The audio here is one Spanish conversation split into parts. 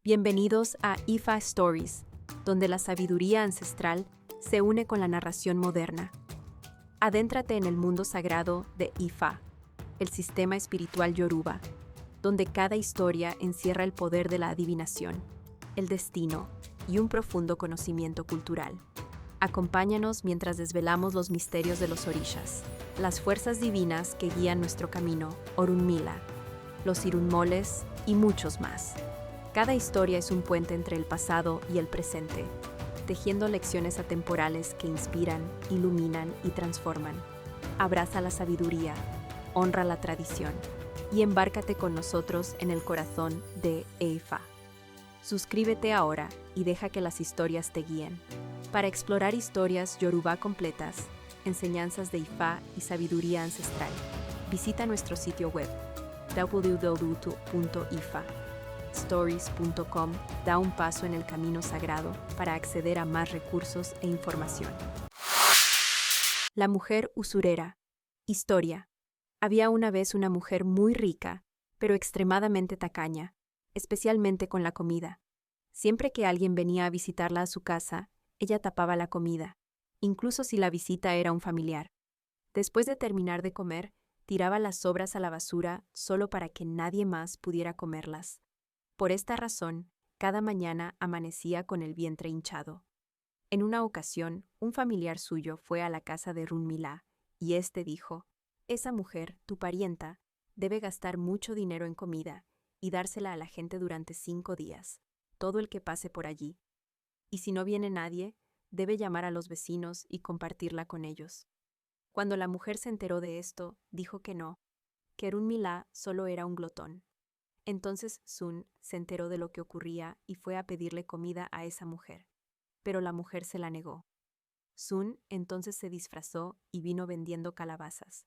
Bienvenidos a Ifa Stories, donde la sabiduría ancestral se une con la narración moderna. Adéntrate en el mundo sagrado de Ifa, el sistema espiritual yoruba, donde cada historia encierra el poder de la adivinación, el destino y un profundo conocimiento cultural. Acompáñanos mientras desvelamos los misterios de los orishas, las fuerzas divinas que guían nuestro camino, Orunmila, los irunmoles y muchos más. Cada historia es un puente entre el pasado y el presente, tejiendo lecciones atemporales que inspiran, iluminan y transforman. Abraza la sabiduría, honra la tradición y embárcate con nosotros en el corazón de Ifa. Suscríbete ahora y deja que las historias te guíen. Para explorar historias yoruba completas, enseñanzas de Ifa y sabiduría ancestral, visita nuestro sitio web www.ifastories.com. Da un paso en el camino sagrado para acceder a más recursos e información. La mujer usurera. Historia. Había una vez una mujer muy rica, pero extremadamente tacaña, especialmente con la comida. Siempre que alguien venía a visitarla a su casa, ella tapaba la comida, incluso si la visita era un familiar. Después de terminar de comer, tiraba las sobras a la basura solo para que nadie más pudiera comerlas. Por esta razón, cada mañana amanecía con el vientre hinchado. En una ocasión, un familiar suyo fue a la casa de Runmila, y éste dijo: «Esa mujer, tu parienta, debe gastar mucho dinero en comida y dársela a la gente durante 5 días, todo el que pase por allí. Y si no viene nadie, debe llamar a los vecinos y compartirla con ellos». Cuando la mujer se enteró de esto, dijo que no, que Runmila solo era un glotón. Entonces Sun se enteró de lo que ocurría y fue a pedirle comida a esa mujer, pero la mujer se la negó. Sun entonces se disfrazó y vino vendiendo calabazas.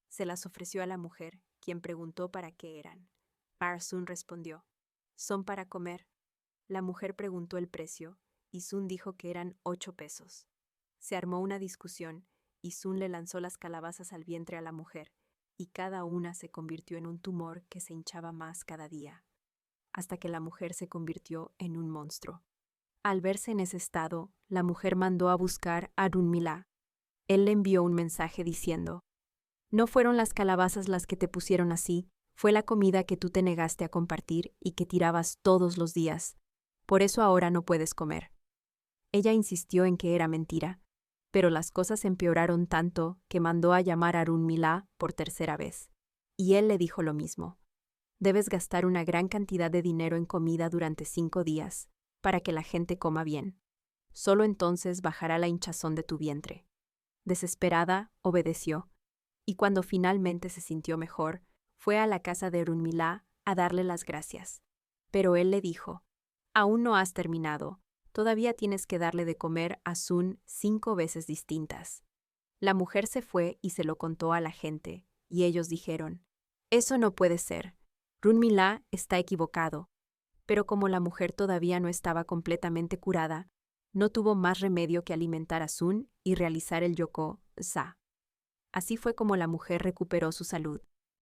Se las ofreció a la mujer, quien preguntó para qué eran. Sun respondió: «Son para comer». La mujer preguntó el precio y Sun dijo que eran 8 pesos. Se armó una discusión y Sun le lanzó las calabazas al vientre a la mujer, y cada una se convirtió en un tumor que se hinchaba más cada día, hasta que la mujer se convirtió en un monstruo. Al verse en ese estado, la mujer mandó a buscar a Runmila. Él le envió un mensaje diciendo: «No fueron las calabazas las que te pusieron así, fue la comida que tú te negaste a compartir y que tirabas todos los días. Por eso ahora no puedes comer». Ella insistió en que era mentira, pero las cosas empeoraron tanto que mandó a llamar a Runmila por tercera vez. Y él le dijo lo mismo: «Debes gastar una gran cantidad de dinero en comida durante 5 días, para que la gente coma bien. Solo entonces bajará la hinchazón de tu vientre». Desesperada, obedeció, y cuando finalmente se sintió mejor, fue a la casa de Runmila a darle las gracias. Pero él le dijo: «Aún no has terminado. Todavía tienes que darle de comer a Sun 5 veces distintas». La mujer se fue y se lo contó a la gente, y ellos dijeron: «Eso no puede ser. Runmila está equivocado». Pero como la mujer todavía no estaba completamente curada, no tuvo más remedio que alimentar a Sun y realizar el yoko-za. Así fue como la mujer recuperó su salud.